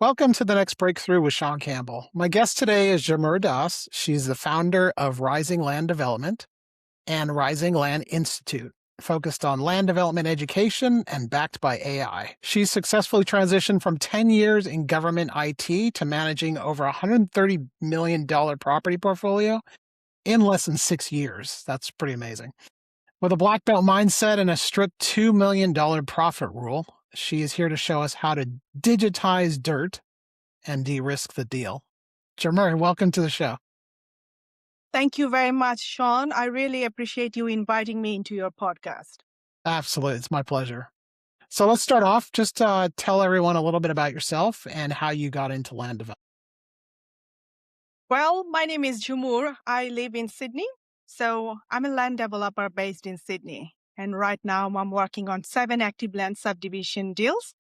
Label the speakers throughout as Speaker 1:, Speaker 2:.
Speaker 1: Welcome to the next breakthrough with Sean Campbell. My guest today is Jhumur Das. She's the founder of Rising Land Development and Rising Land Institute, focused on land development education and backed by AI. She's successfully transitioned from 10 years in government IT to managing over $130 million property portfolio in less than 6 years. That's pretty amazing. With a black belt mindset and a strict $2 million profit rule, she is here to show us how to digitize dirt and de-risk the deal. Jhumur, welcome to the show.
Speaker 2: Thank you very much, Sean. I really appreciate you inviting me into your podcast.
Speaker 1: Absolutely. It's my pleasure. So let's start off. Just tell everyone a little bit about yourself and how you got into land development.
Speaker 2: Well, my name is Jhumur. I live in Sydney. So I'm a land developer based in Sydney. And right now I'm working on 7 active land subdivision deals.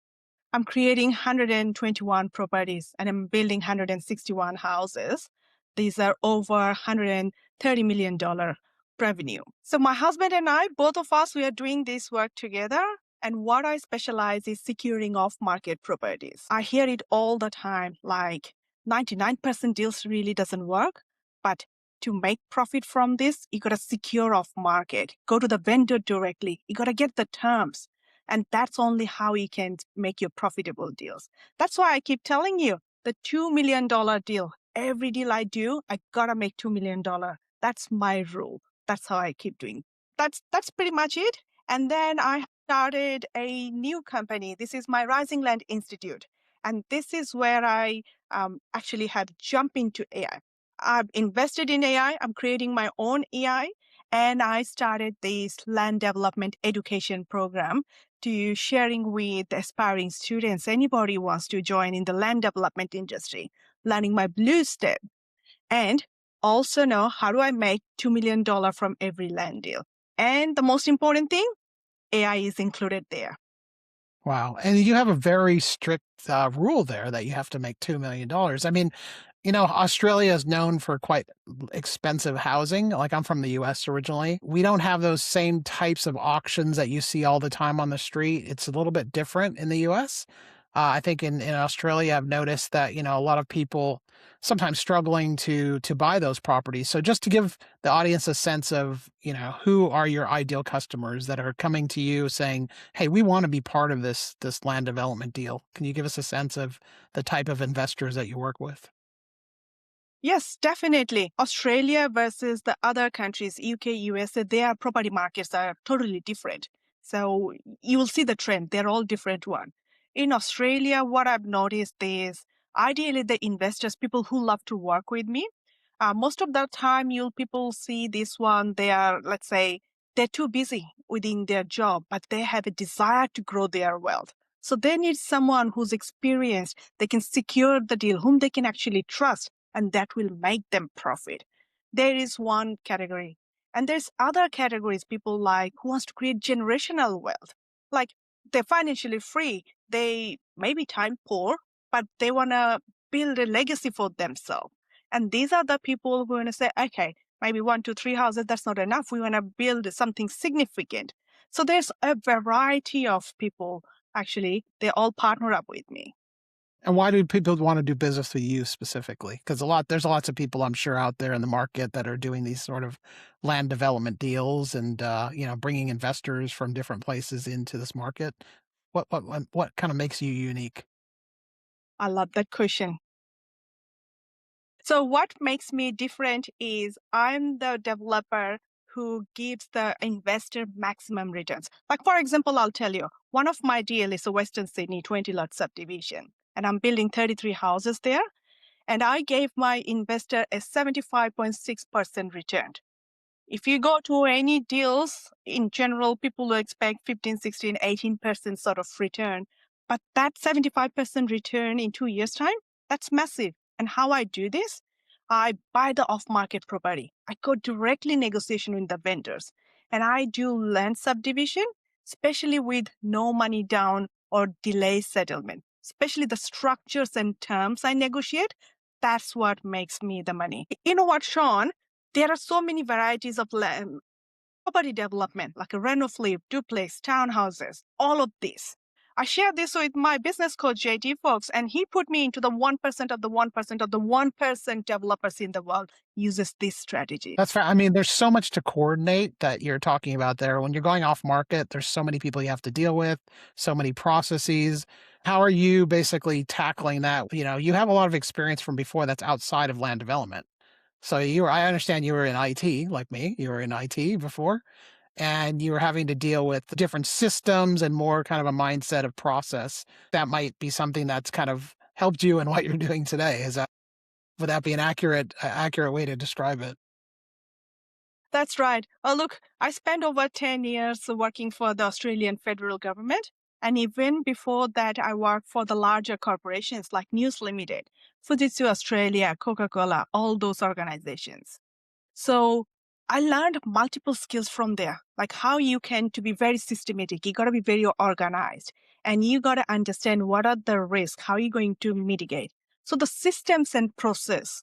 Speaker 2: I'm creating 121 properties and I'm building 161 houses. These are over $130 million revenue. So my husband and I, both of us, we are doing this work together. And what I specialize is securing off-market properties. I hear it all the time, like 99% deals really doesn't work. But to make profit from this, you got to secure off-market. Go to the vendor directly. You got to get the terms. And that's only how you can make your profitable deals. That's why I keep telling you, the $2 million deal, every deal I do, I got to make $2 million. That's my rule. That's how I keep doing. That's pretty much it. And then I started a new company. This is my Rising Land Institute. And this is where I actually have jumped into AI. I've invested in AI. I'm creating my own AI. And I started this land development education program to sharing with aspiring students. Anybody who wants to join in the land development industry, learning my blue step. And also know how do I make $2 million from every land deal. And the most important thing, AI is included there.
Speaker 1: Wow. And you have a very strict rule there that you have to make $2 million. I mean, Australia is known for quite expensive housing. Like, I'm from the US originally. We don't have those same types of auctions that you see all the time on the street. It's a little bit different in the US. I think in Australia, I've noticed that, a lot of people sometimes struggling to buy those properties. So just to give the audience a sense of, who are your ideal customers that are coming to you saying, hey, we want to be part of this land development deal. Can you give us a sense of the type of investors that you work with?
Speaker 2: Yes, definitely. Australia versus the other countries, UK, USA, their property markets are totally different. So you will see the trend. They're all different one. In Australia, what I've noticed is ideally the investors, people who love to work with me, most of the time people see this one, they are, let's say, they're too busy within their job, but they have a desire to grow their wealth. So they need someone who's experienced, they can secure the deal, whom they can actually trust, and that will make them profit. There is one category. And there's other categories, people like who wants to create generational wealth. Like they're financially free. They may be time poor, but they want to build a legacy for themselves. And these are the people who want to say, okay, maybe 1, 2, 3 houses, that's not enough. We want to build something significant. So there's a variety of people, actually, they all partner up with me.
Speaker 1: And why do people want to do business with you specifically? Because there's lots of people I'm sure out there in the market that are doing these sort of land development deals and bringing investors from different places into this market. What kind of makes you unique?
Speaker 2: I love that question. So what makes me different is I'm the developer who gives the investor maximum returns. Like, for example, I'll tell you, one of my deal is a Western Sydney 20-lot subdivision, and I'm building 33 houses there. And I gave my investor a 75.6% return. If you go to any deals, in general, people will expect 15, 16, 18% sort of return. But that 75% return in 2 years' time, that's massive. And how I do this? I buy the off-market property. I go directly negotiation with the vendors. And I do land subdivision, especially with no money down or delay settlement. Especially the structures and terms I negotiate, that's what makes me the money. You know what, Sean? There are so many varieties of property development, like a reno flip, duplex, townhouses, all of this. I shared this with my business coach, JD folks, and he put me into the 1% of the 1% of the 1% developers in the world uses this strategy.
Speaker 1: That's fair. I mean, there's so much to coordinate that you're talking about there. When you're going off market, there's so many people you have to deal with, so many processes. How are you basically tackling that? You know, you have a lot of experience from before that's outside of land development. So I understand you were in IT like me. You were in IT before, and you were having to deal with different systems and more kind of a mindset of process. That might be something that's kind of helped you in what you're doing today. Would that be an accurate way to describe it?
Speaker 2: That's right. Oh, look, I spent over 10 years working for the Australian federal government. And even before that, I worked for the larger corporations like News Limited, Fujitsu Australia, Coca Cola, all those organizations. So I learned multiple skills from there, like how you can to be very systematic. You got to be very organized and you got to understand what are the risks, how are you going to mitigate. So the systems and process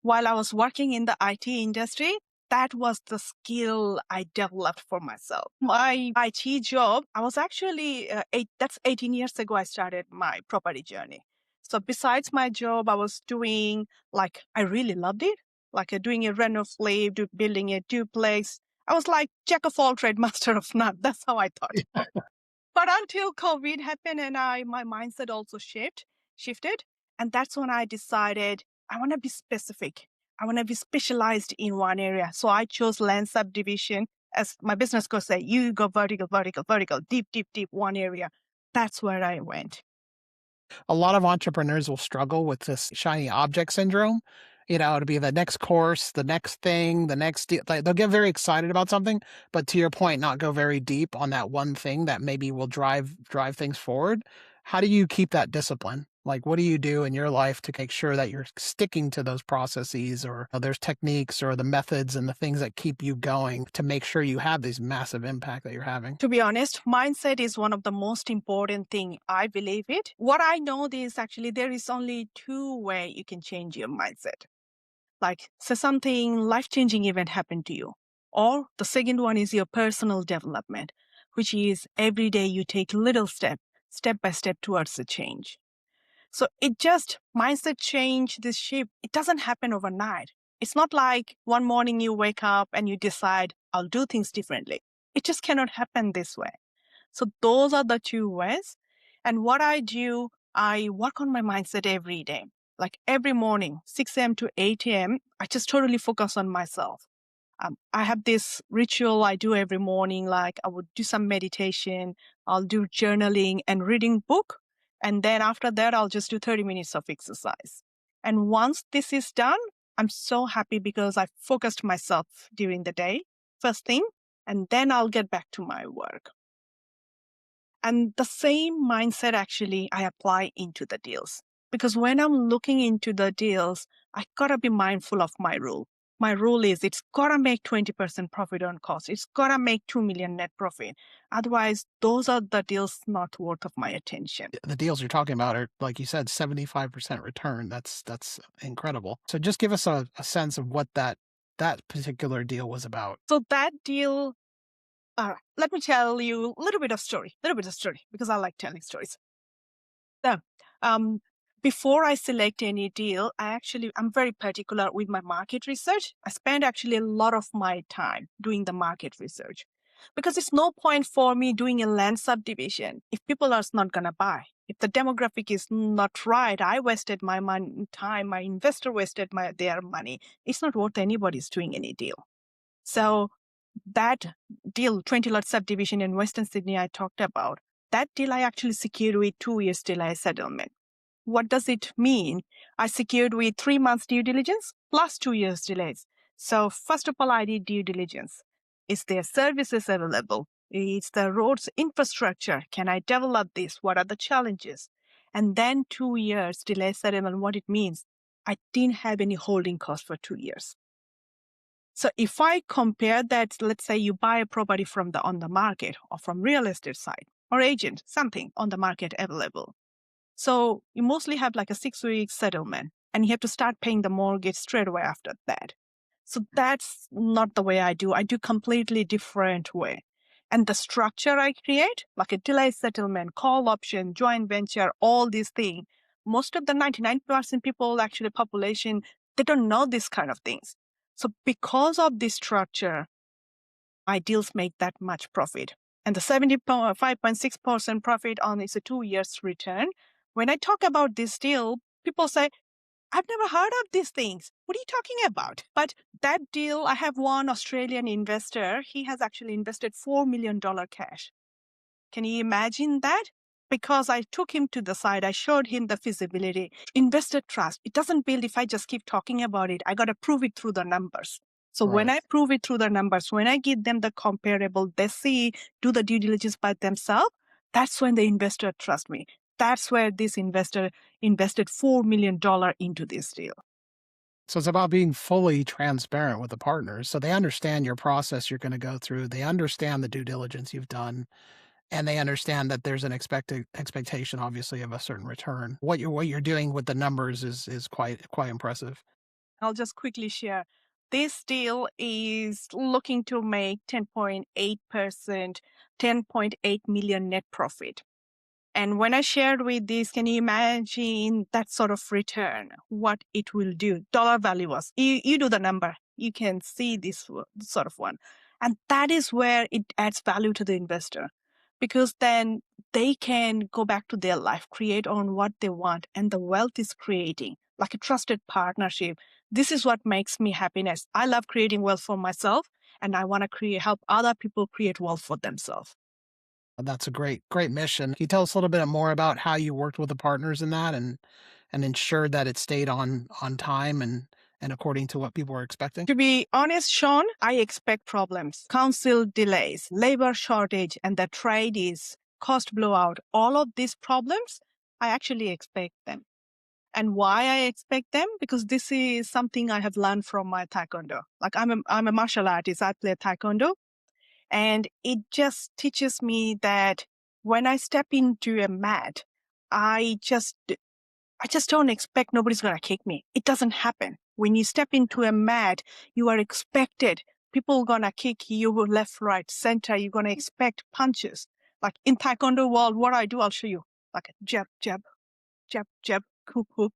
Speaker 2: while I was working in the IT industry, that was the skill I developed for myself. My IT job, I was actually, that's 18 years ago, I started my property journey. So besides my job, I was doing, like, I really loved it, like doing a reno flip, building a duplex. I was like jack of all trade, master of none. That's how I thought. But until COVID happened and my mindset also shifted. And that's when I decided I want to be specific. I want to be specialized in one area. So I chose land subdivision. As my business coach said, you go vertical, vertical, vertical, deep, deep, deep, one area. That's where I went.
Speaker 1: A lot of entrepreneurs will struggle with this shiny object syndrome. You know, to be the next course, the next thing, like, they'll get very excited about something, but to your point, not go very deep on that one thing that maybe will drive things forward. How do you keep that discipline? Like, what do you do in your life to make sure that you're sticking to those processes, or there's techniques or the methods and the things that keep you going to make sure you have this massive impact that you're having?
Speaker 2: To be honest, mindset is one of the most important thing. I believe it. What I know is actually there is only two way you can change your mindset. Like, say something life-changing event happened to you. Or the second one is your personal development, which is every day you take little step by step towards a change. So it just mindset change, this shift, it doesn't happen overnight. It's not like one morning you wake up and you decide, I'll do things differently. It just cannot happen this way. So those are the two ways. And what I do, I work on my mindset every day. Like every morning, 6 a.m. to 8 a.m., I just totally focus on myself. I have this ritual I do every morning, like I would do some meditation, I'll do journaling and reading book. And then after that, I'll just do 30 minutes of exercise. And once this is done, I'm so happy because I focused myself during the day, first thing, and then I'll get back to my work. And the same mindset actually I apply into the deals. Because when I'm looking into the deals, I gotta be mindful of my rule. My rule is it's gotta make 20% profit on cost. It's gotta make 2 million net profit. Otherwise, those are the deals not worth of my attention.
Speaker 1: The deals you're talking about are, like you said, 75% return. That's incredible. So just give us a sense of what that particular deal was about.
Speaker 2: So that deal, let me tell you a little bit of story, because I like telling stories. So, um, before I select any deal, I'm very particular with my market research. I spend actually a lot of my time doing the market research because it's no point for me doing a land subdivision if people are not going to buy. If the demographic is not right, I wasted my time, my investor wasted their money. It's not worth anybody's doing any deal. So that deal, 20 lot subdivision in Western Sydney I talked about, that deal I actually secured with 2 years delay settlement. What does it mean? I secured with 3 months due diligence plus 2 years delays. So first of all, I did due diligence. Is there services available? Is the roads infrastructure? Can I develop this? What are the challenges? And then 2 years delay settlement, what it means, I didn't have any holding cost for 2 years. So if I compare that, let's say you buy a property on the market or from real estate side or agent, something on the market available. So you mostly have like a 6-week settlement and you have to start paying the mortgage straight away after that. So that's not the way I do. I do completely different way. And the structure I create, like a delayed settlement, call option, joint venture, all these things, most of the 99% people, actually population, they don't know this kind of things. So because of this structure, my deals make that much profit. And the 75.6% profit on is a 2 years return. When I talk about this deal, people say, I've never heard of these things. What are you talking about? But that deal, I have one Australian investor. He has actually invested $4 million cash. Can you imagine that? Because I took him to the side, I showed him the feasibility. Investor trust, it doesn't build if I just keep talking about it. I got to prove it through the numbers. So when
Speaker 1: Right.
Speaker 2: I prove it through the numbers, when I give them the comparable, they see, do the due diligence by themselves, that's when the investor trusts me. That's where this investor invested $4 million into this deal.
Speaker 1: So it's about being fully transparent with the partners. So they understand your process you're going to go through. They understand the due diligence you've done, and they understand that there's an expected expectation, obviously, of a certain return. What you're doing with the numbers is quite impressive.
Speaker 2: I'll just quickly share. This deal is looking to make 10.8%, 10.8 million net profit. And when I shared with this, can you imagine that sort of return, what it will do? Dollar value was, you do the number, you can see this sort of one. And that is where it adds value to the investor because then they can go back to their life, create on what they want, and the wealth is creating like a trusted partnership. This is what makes me happiness. I love creating wealth for myself, and I want to help other people create wealth for themselves.
Speaker 1: That's a great mission. Can you tell us a little bit more about how you worked with the partners in that and ensured that it stayed on time and according to what people were expecting?
Speaker 2: To be honest, Sean, I expect problems, council delays, labor shortage, and the trade is cost blowout. All of these problems, I actually expect them. And why I expect them? Because this is something I have learned from my taekwondo. Like I'm a martial artist. I play taekwondo, and it just teaches me that when I step into a mat, I just I just don't expect nobody's going to kick me. It doesn't happen. When you step into a mat, you are expected. People are going to kick you left, right, center. You're going to expect punches. Like in Taekwondo world, what I do, I'll show you. Like a jab, jab, jab, jab, hook, hook.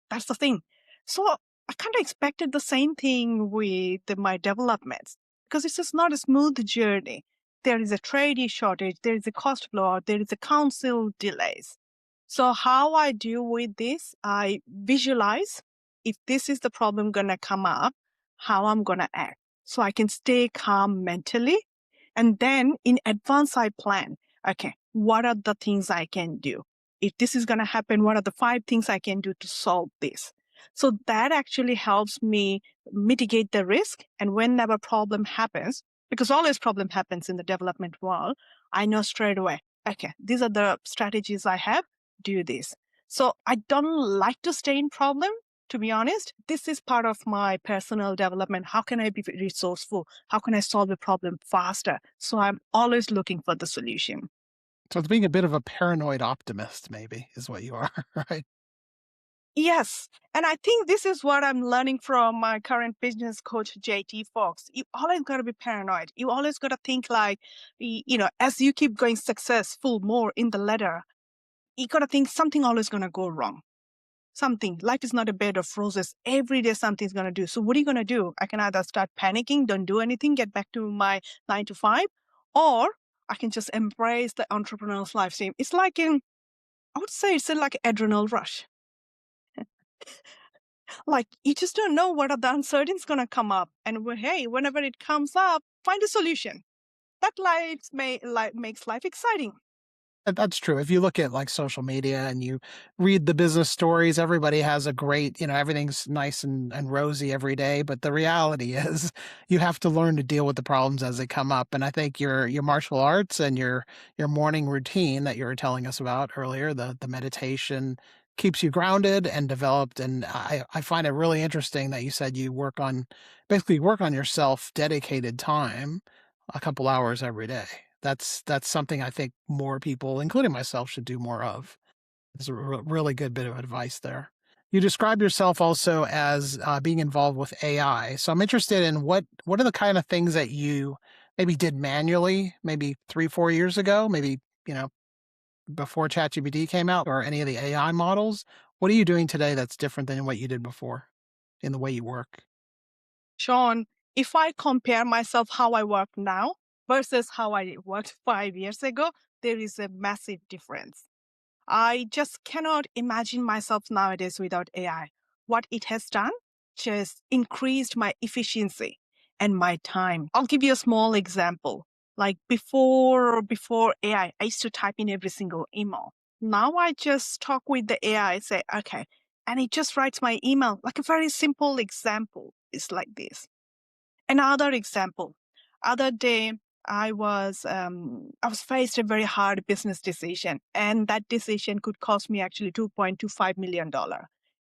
Speaker 2: That's the thing. So I kind of expected the same thing with my developments because it's just not a smooth journey. There is a tradie shortage. There is a cost blowout. There is a council delays. So how I deal with this, I visualize if this is the problem going to come up, how I'm going to act. So I can stay calm mentally. And then in advance, I plan, okay, what are the things I can do? If this is going to happen, what are the 5 things I can do to solve this? So that actually helps me mitigate the risk. And whenever a problem happens, because always problem happens in the development world, I know straight away, okay, these are the strategies I have, do this. So I don't like to stay in problem, to be honest. This is part of my personal development. How can I be resourceful? How can I solve a problem faster? So I'm always looking for the solution.
Speaker 1: So it's being a bit of a paranoid optimist, maybe, is what you are, right?
Speaker 2: Yes. And I think this is what I'm learning from my current business coach, JT Fox. You always got to be paranoid. You always got to think like, as you keep going successful more in the ladder, you got to think something always going to go wrong. Something. Life is not a bed of roses. Every day something's going to do. So what are you going to do? I can either start panicking, don't do anything, get back to my 9 to 5, or I can just embrace the entrepreneur's life stream. It's like I would say it's like adrenal rush. Like you just don't know what are the uncertainties going to come up. And hey, whenever it comes up, find a solution. That makes life exciting.
Speaker 1: That's true. If you look at like social media and you read the business stories, everybody has a great, everything's nice and rosy every day. But the reality is you have to learn to deal with the problems as they come up. And I think your martial arts and your morning routine that you were telling us about earlier, the meditation keeps you grounded and developed. And I find it really interesting that you said you basically work on yourself dedicated time a couple hours every day. That's something I think more people, including myself, should do more of. It's a really good bit of advice there. You describe yourself also as being involved with AI. So I'm interested in what are the kind of things that you maybe did manually maybe 3, 4 years ago, maybe, you know, before ChatGPT came out or any of the AI models? What are you doing today that's different than what you did before in the way you work?
Speaker 2: Sean, if I compare myself how I work now versus how I worked 5 years ago, there is a massive difference. I just cannot imagine myself nowadays without AI. What it has done just increased my efficiency and my time. I'll give you a small example. Like before AI, I used to type in every single email. Now I just talk with the AI, say, okay, and it just writes my email. Like a very simple example is like this. Another example, other day I was faced a very hard business decision, and that decision could cost me actually $2.25 million.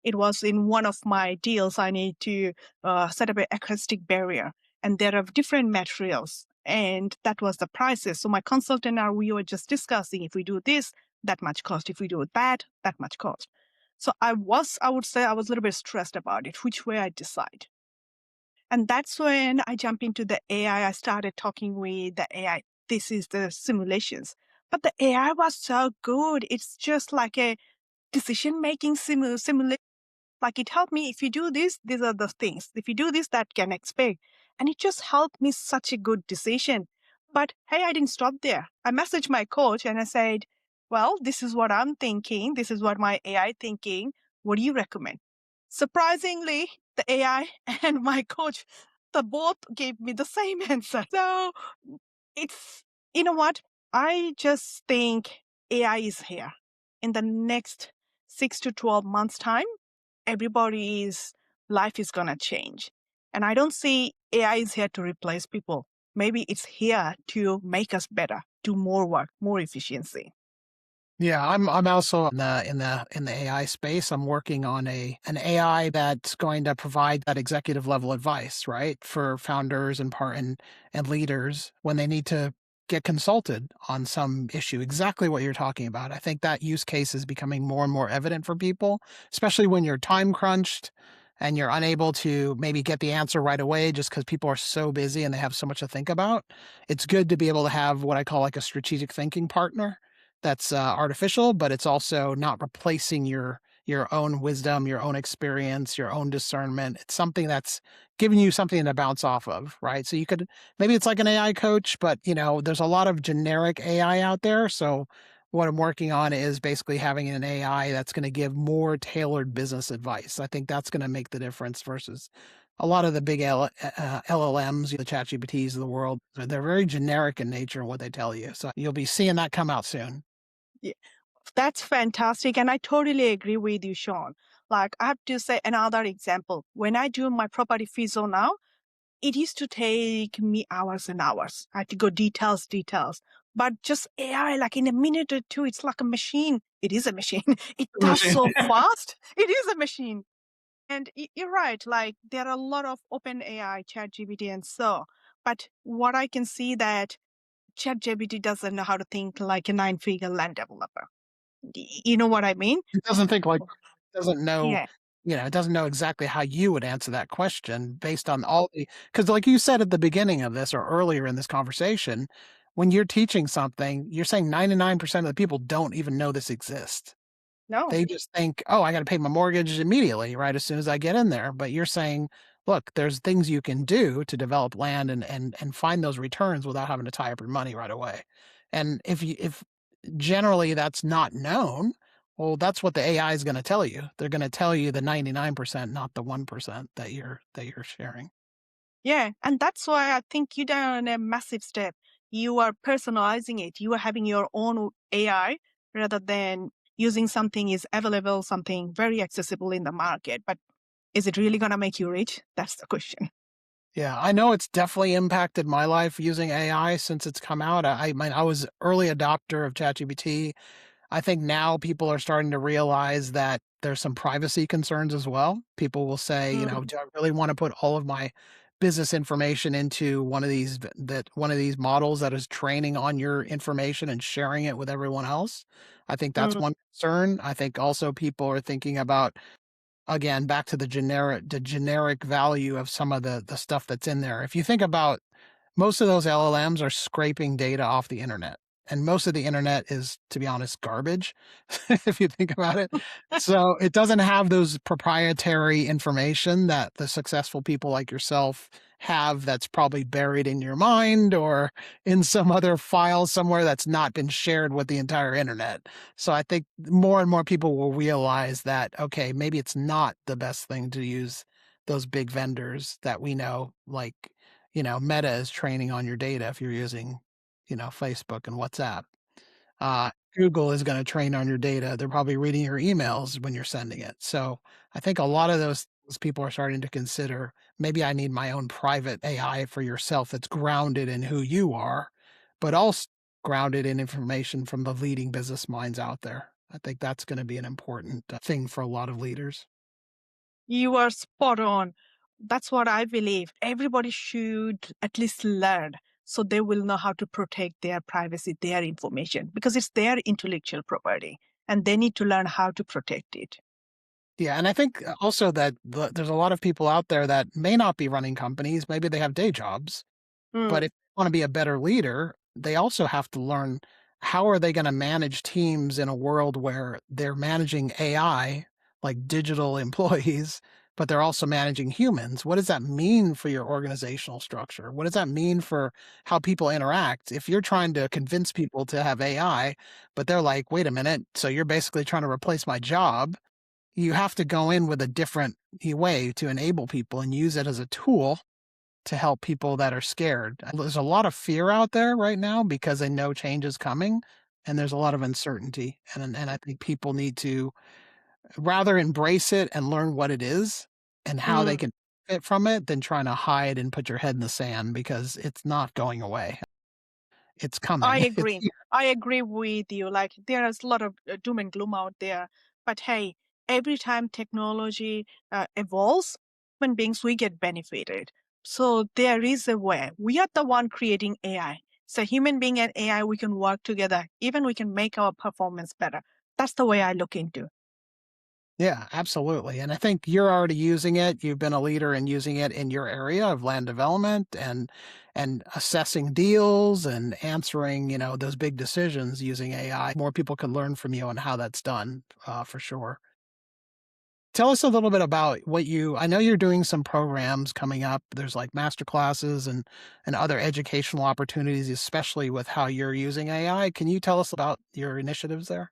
Speaker 2: It was in one of my deals. I need to set up an acoustic barrier, and there are different materials, and that was the prices. So my consultant and we were just discussing, if we do this, that much cost. If we do that, that much cost. So I would say I was a little bit stressed about it, which way I decide. And that's when I jump into the AI. I started talking with the AI. This is the simulations. But the AI was so good. It's just like a decision making simulation. Like it helped me. If you do this, these are the things. If you do this, that can expect. And it just helped me such a good decision. But hey, I didn't stop there. I messaged my coach and I said, well, this is what I'm thinking. This is what my AI thinking. What do you recommend? Surprisingly, the AI and my coach, the both gave me the same answer. So it's, you know what? I just think AI is here. In the next 6 to 12 months' time, everybody's life is going to change. And I don't see AI is here to replace people. Maybe it's here to make us better, do more work, more efficiency.
Speaker 1: Yeah, I'm also in the AI space. I'm working on an AI that's going to provide that executive level advice, right, for founders and leaders when they need to get consulted on some issue. Exactly what you're talking about. I think that use case is becoming more and more evident for people, especially when you're time crunched and you're unable to maybe get the answer right away just because people are so busy and they have so much to think about. It's good to be able to have what I call like a strategic thinking partner that's, artificial, but it's also not replacing your own wisdom, your own experience, your own discernment. It's something that's giving you something to bounce off of, right? So you could maybe it's like an AI coach, but, there's a lot of generic AI out there, so what I'm working on is basically having an AI that's gonna give more tailored business advice. I think that's gonna make the difference versus a lot of the big LLMs, the ChatGPTs of the world. They're very generic in nature in what they tell you, so you'll be seeing that come out soon.
Speaker 2: Yeah, that's fantastic. And I totally agree with you, Sean. Like, I have to say another example. When I do my property FISO now, it used to take me hours and hours. I had to go details. But just AI, like in a minute or two, it's like a machine. It is a machine. It does so fast. It is a machine. And you're right. Like there are a lot of open AI, ChatGPT, and so. But what I can see that ChatGPT doesn't know how to think like a nine-figure land developer. You know what I mean?
Speaker 1: It doesn't think like doesn't know
Speaker 2: Yeah.
Speaker 1: it doesn't know exactly how you would answer that question based on all the because like you said at the beginning of this or earlier in this conversation, when you're teaching something, you're saying 99% of the people don't even know this exists.
Speaker 2: No.
Speaker 1: They just think, "Oh, I gotta pay my mortgage immediately, right, as soon as I get in there," but you're saying, "Look, there's things you can do to develop land and find those returns without having to tie up your money right away." And if generally that's not known, well, that's what the AI is gonna tell you. They're gonna tell you the 99%, not the 1% that you're sharing.
Speaker 2: Yeah. And that's why I think you're down a massive step. You are personalizing it. You are having your own AI rather than using something is available, something very accessible in the market. But is it really going to make you rich? That's the question.
Speaker 1: Yeah, I know it's definitely impacted my life using AI since it's come out. I mean, I was early adopter of ChatGPT. I think now people are starting to realize that there's some privacy concerns as well. People will say,
Speaker 2: Mm,
Speaker 1: "Do I really wanna put all of my business information into one of these models that is training on your information and sharing it with everyone else?" I think that's
Speaker 2: mm,
Speaker 1: one concern. I think also people are thinking about, again, back to the generic value of some of the stuff that's in there. If you think about most of those LLMs are scraping data off the internet. And most of the internet is, to be honest, garbage, if you think about it. So it doesn't have those proprietary information that the successful people like yourself have that's probably buried in your mind or in some other file somewhere that's not been shared with the entire internet. So I think more and more people will realize that, okay, maybe it's not the best thing to use those big vendors that we know, like Meta is training on your data if you're using, Facebook and WhatsApp. Google is going to train on your data. They're probably reading your emails when you're sending it. So I think a lot of those people are starting to consider maybe I need my own private AI for yourself that's grounded in who you are, but also grounded in information from the leading business minds out there. I think that's going to be an important thing for a lot of leaders.
Speaker 2: You are spot on. That's what I believe. Everybody should at least learn so they will know how to protect their privacy, their information, because it's their intellectual property and they need to learn how to protect it.
Speaker 1: Yeah, and I think also that there's a lot of people out there that may not be running companies. Maybe they have day jobs, but
Speaker 2: Mm,
Speaker 1: if they want to be a better leader, they also have to learn how are they going to manage teams in a world where they're managing AI, like digital employees, but they're also managing humans. What does that mean for your organizational structure? What does that mean for how people interact? If you're trying to convince people to have AI, but they're like, wait a minute, so you're basically trying to replace my job, you have to go in with a different way to enable people and use it as a tool to help people that are scared. There's a lot of fear out there right now because they know change is coming and there's a lot of uncertainty. And I think people need to rather embrace it and learn what it is and how they
Speaker 2: mm.
Speaker 1: can fit from it than trying to hide and put your head in the sand because it's not going away. It's
Speaker 2: I
Speaker 1: coming. It's
Speaker 2: agree.
Speaker 1: here.
Speaker 2: I agree with you. Like there is a lot of doom and gloom out there. But hey, every time technology evolves, human beings, we get benefited. So there is a way. We are the one creating AI. So human being and AI, we can work together. Even we can make our performance better. That's the way I look into.
Speaker 1: Yeah, absolutely. And I think you're already using it. You've been a leader in using it in your area of land development and assessing deals and answering, those big decisions using AI. More people can learn from you on how that's done, for sure. Tell us a little bit about I know you're doing some programs coming up. There's like master classes and other educational opportunities, especially with how you're using AI. Can you tell us about your initiatives there?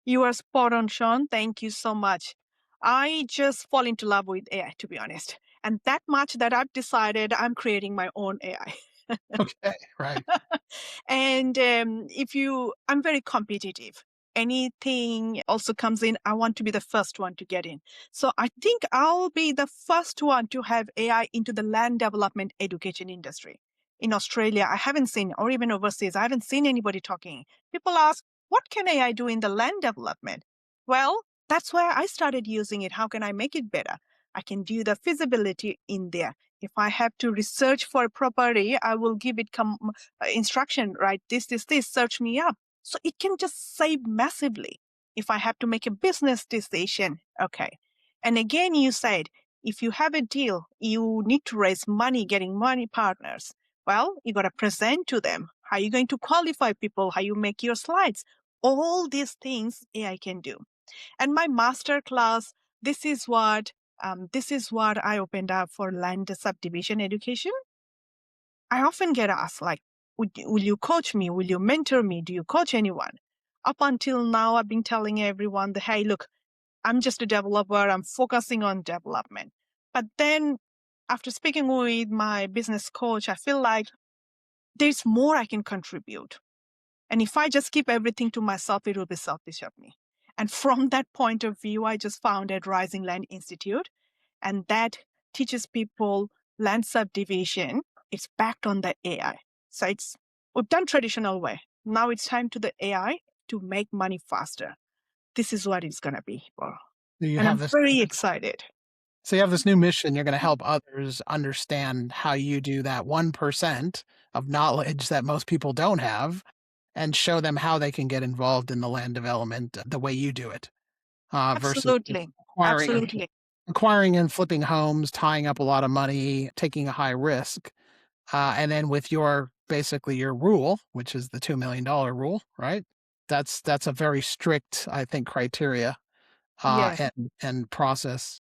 Speaker 2: You are spot on, Sean. Thank you so much. I just fall into love with AI, to be honest. And that much that I've decided I'm creating my own AI.
Speaker 1: Okay, right.
Speaker 2: And if you, I'm very competitive. Anything also comes in, I want to be the first one to get in. So I think I'll be the first one to have AI into the land development education industry. In Australia, I haven't seen, or even overseas, I haven't seen anybody talking. People ask, what can AI do in the land development? Well, that's where I started using it. How can I make it better? I can do the feasibility in there. If I have to research for a property, I will give it instruction, right? This, search me up. So it can just save massively. If I have to make a business decision, okay. And again, you said, if you have a deal, you need to raise money, getting money partners. Well, you got to present to them. How are you going to qualify people? How you make your slides? All these things AI can do. And my master class, this is what this is what I opened up for land subdivision education. I often get asked, like, will you coach me? Will you mentor me? Do you coach anyone? Up until now, I've been telling everyone that, hey, look, I'm just a developer. I'm focusing on development. But then after speaking with my business coach, I feel like there's more I can contribute. And if I just keep everything to myself, it will be selfish of me. And from that point of view, I just founded Rising Land Institute, and that teaches people land subdivision. It's backed on the AI. So we've done traditional way. Now it's time to the AI to make money faster. This is what it's gonna be for.
Speaker 1: You
Speaker 2: And
Speaker 1: have
Speaker 2: I'm
Speaker 1: this
Speaker 2: very excited.
Speaker 1: So you have this new mission, you're gonna help others understand how you do that 1% of knowledge that most people don't have, and show them how they can get involved in the land development the way you do it, versus just
Speaker 2: Absolutely. Absolutely.
Speaker 1: acquiring and flipping homes, tying up a lot of money, taking a high risk. And then with your basically your rule, which is the $2 million rule, right? That's a very strict, I think, criteria
Speaker 2: Yes.
Speaker 1: and process.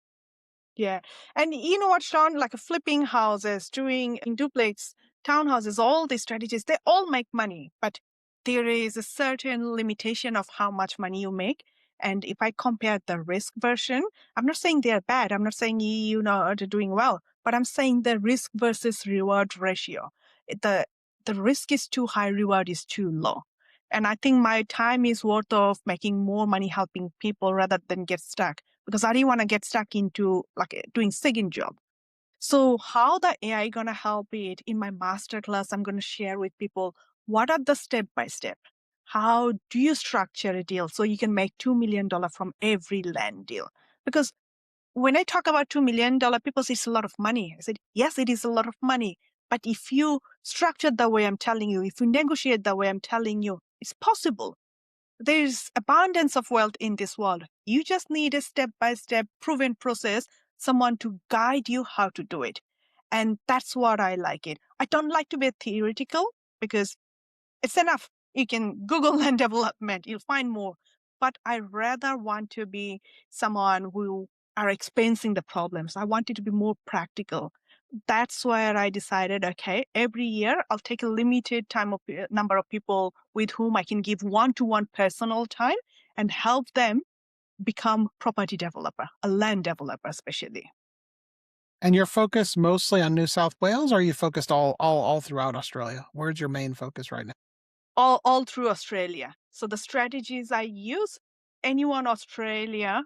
Speaker 2: Yeah. And you know what, Sean? Like flipping houses, doing in duplex townhouses, all these strategies, they all make money. But there is a certain limitation of how much money you make. And if I compare the risk version, I'm not saying they're bad. I'm not saying you know are doing well, but I'm saying the risk versus reward ratio. The the risk is too high, reward is too low. And I think my time is worth of making more money helping people rather than get stuck because I didn't want to get stuck into like doing second job. So how the AI gonna help it in my masterclass? I'm gonna share with people what are the step by step. How do you structure a deal so you can make $2 million from every land deal? Because when I talk about $2 million, people say it's a lot of money. I said, yes, it is a lot of money. But if you structure the way I'm telling you, if you negotiate the way I'm telling you, it's possible. There's abundance of wealth in this world. You just need a step by step proven process, someone to guide you how to do it. And that's what I like it. I don't like to be theoretical because it's enough. You can Google land development, you'll find more. But I rather want to be someone who are experiencing the problems. I want it to be more practical. That's where I decided, okay, every year I'll take a limited time of number of people with whom I can give one-to-one personal time and help them become property developer, a land developer especially.
Speaker 1: And you're focused mostly on New South Wales, or are you focused all throughout Australia? Where's your main focus right now?
Speaker 2: All through Australia. So the strategies I use, anyone Australia,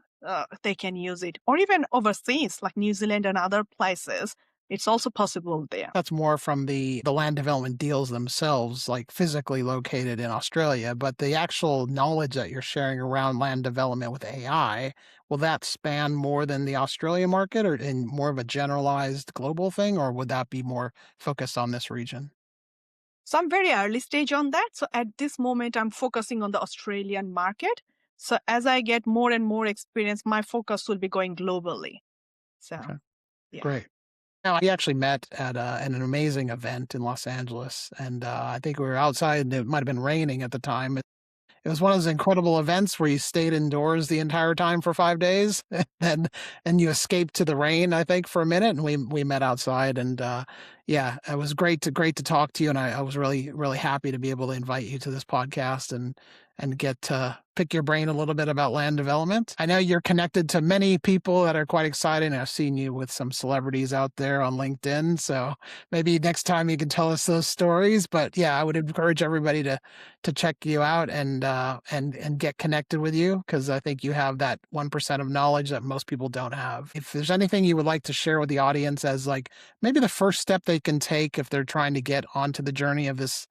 Speaker 2: they can use it, or even overseas like New Zealand and other places. It's also possible there.
Speaker 1: That's more from the land development deals themselves, like physically located in Australia, but the actual knowledge that you're sharing around land development with AI, will that span more than the Australia market or in more of a generalized global thing, or would that be more focused on this region?
Speaker 2: So I'm very early stage on that. So at this moment, I'm focusing on the Australian market. So as I get more and more experience, my focus will be going globally. So
Speaker 1: Okay,
Speaker 2: yeah.
Speaker 1: great. Now, we actually met at an amazing event in Los Angeles, and I think we were outside. And it might have been raining at the time. It was one of those incredible events where you stayed indoors the entire time for 5 days, and you escaped to the rain, I think, for a minute, and we met outside, and, yeah, it was great to talk to you, and I was really, really happy to be able to invite you to this podcast and get to pick your brain a little bit about land development. I know you're connected to many people that are quite exciting. I've seen you with some celebrities out there on LinkedIn, so maybe next time you can tell us those stories, but, yeah, I would encourage everybody to check you out and get connected with you because I think you have that 1% of knowledge that most people don't have. If there's anything you would like to share with the audience as like maybe the first step they can take if they're trying to get onto the journey of this,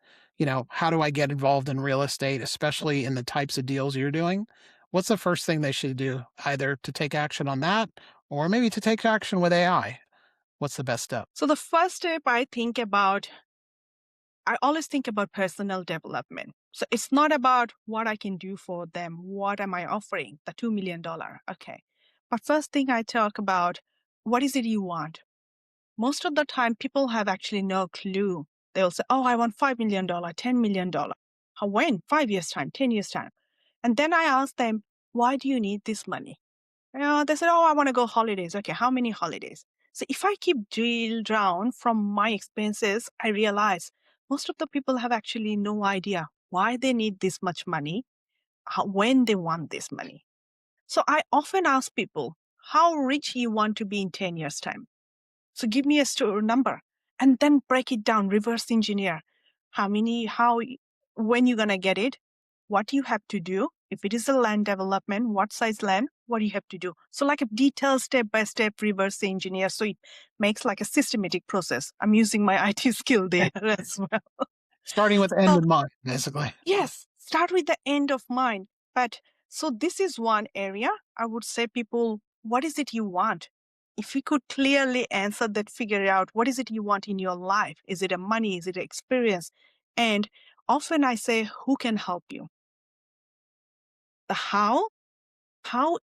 Speaker 1: how do I get involved in real estate, especially in the types of deals you're doing? What's the first thing they should do, either to take action on that or maybe to take action with AI? What's the best step?
Speaker 2: So the first step I always think about personal development. So it's not about what I can do for them. What am I offering? The $2 million. Okay. But first thing I talk about, what is it you want? Most of the time, people have actually no clue. They'll say, oh, I want $5 million, $10 million. How, when? 5 years' time, 10 years' time. And then I ask them, why do you need this money? They said, oh, I want to go holidays. Okay, how many holidays? So if I keep drill down from my expenses, I realize most of the people have actually no idea why they need this much money, when they want this money. So I often ask people, how rich you want to be in 10 years' time? So give me a store number and then break it down, reverse engineer. When you're going to get it, what you have to do. If it is a land development, what size land, what do you have to do? So like a detailed step-by-step reverse engineer. So it makes like a systematic process. I'm using my IT skill there as well.
Speaker 1: Starting with end
Speaker 2: So
Speaker 1: in mind, basically.
Speaker 2: yes, start with the end of mind. But so this is one area I would say people, what is it you want? If you could clearly answer that, figure out what is it you want in your life? Is it a money? Is it experience? And often I say, who can help you? The how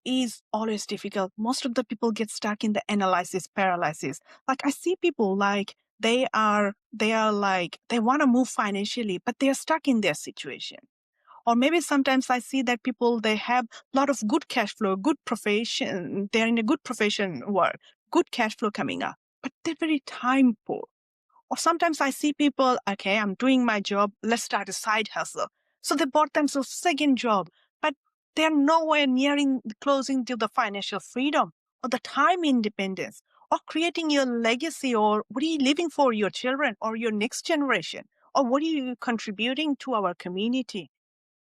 Speaker 2: is always difficult. Most of the people get stuck in the analysis paralysis. Like I see people like they are like they want to move financially, but they are stuck in their situation. Or maybe sometimes I see that people, they have a lot of good cash flow, good profession, they're in a good profession work, good cash flow coming up, but they're very time poor. Or sometimes I see people, okay, I'm doing my job, let's start a side hustle. So they bought themselves second job, but they're nowhere nearing the closing to the financial freedom or the time independence or creating your legacy, or what are you leaving for your children or your next generation, or what are you contributing to our community.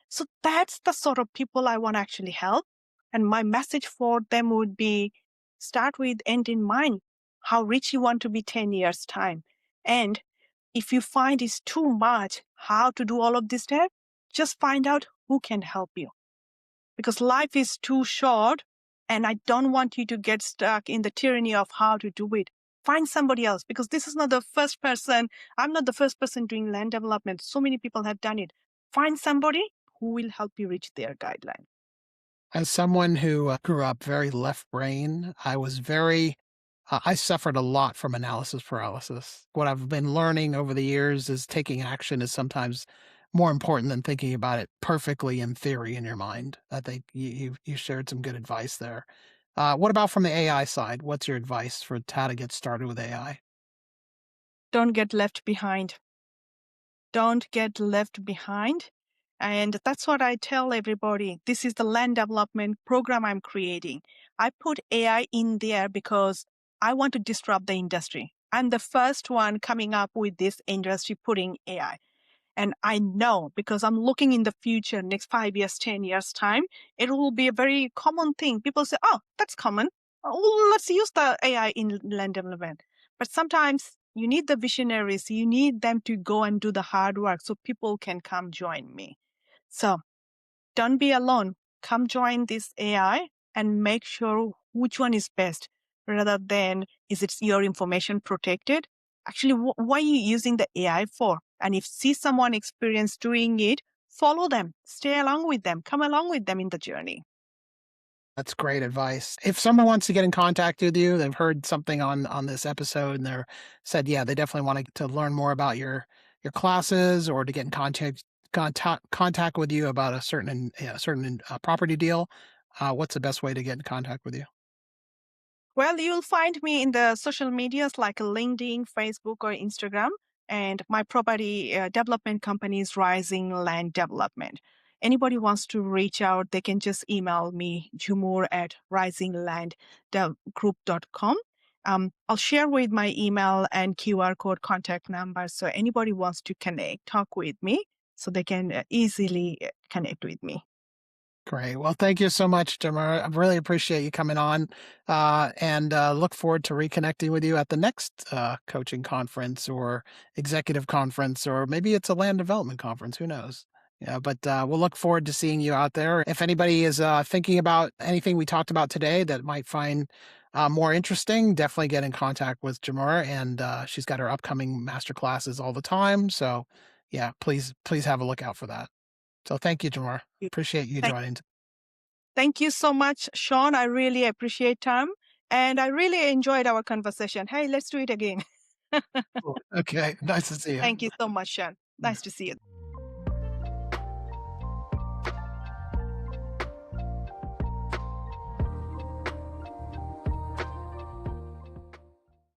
Speaker 2: So that's the sort of people I want to actually help. And my message for them would be, start with end in mind, how rich you want to be 10 years time. And if you find it's too much, how to do all of this stuff, just find out who can help you. Because life is too short, and I don't want you to get stuck in the tyranny of how to do it. Find somebody else, because this is not the first person. I'm not the first person doing land development. So many people have done it. Find somebody who will help you reach their guideline.
Speaker 1: As someone who grew up very left brain, I suffered a lot from analysis paralysis. What I've been learning over the years is taking action is sometimes more important than thinking about it perfectly in theory in your mind. I think you shared some good advice there. What about from the AI side? What's your advice for how to get started with AI?
Speaker 2: Don't get left behind. Don't get left behind. And that's what I tell everybody. This is the land development program I'm creating. I put AI in there because I want to disrupt the industry. I'm the first one coming up with this industry putting AI. And I know, because I'm looking in the future, next 5 years, 10 years time, it will be a very common thing. People say, oh, that's common. Oh, let's use the AI in land development. But sometimes you need the visionaries. You need them to go and do the hard work so people can come join me. So don't be alone. Come join this AI and make sure which one is best, rather than is it your information protected? Actually, what are you using the AI for? And if see someone experience doing it, follow them, stay along with them, come along with them in the journey.
Speaker 1: That's great advice. If someone wants to get in contact with you, they've heard something on this episode and they're said, yeah, they definitely want to learn more about your classes or to get in contact with you about a certain property deal. What's the best way to get in contact with you?
Speaker 2: Well, you'll find me in the social medias like LinkedIn, Facebook, or Instagram. And my property development company is Rising Land Development. Anybody wants to reach out, they can just email me, Jhumur at risinglandgroup.com. I'll share with my email and QR code contact number. So anybody wants to connect, talk with me, so they can easily connect with me.
Speaker 1: Great. Well, thank you so much, Jhumur. I really appreciate you coming on, and look forward to reconnecting with you at the next coaching conference or executive conference, or maybe it's a land development conference. Who knows? Yeah, but we'll look forward to seeing you out there. If anybody is thinking about anything we talked about today that might find more interesting, definitely get in contact with Jhumur, and she's got her upcoming master classes all the time. So, yeah, please have a look out for that. So, thank you, Jhumur. Appreciate you
Speaker 2: Thank
Speaker 1: joining.
Speaker 2: Thank you so much, Sean. I really appreciate time, and I really enjoyed our conversation. Hey, let's do it again.
Speaker 1: Cool. Okay. Nice to see you.
Speaker 2: Thank you so much, Sean.
Speaker 1: Yeah.
Speaker 2: Nice to see you.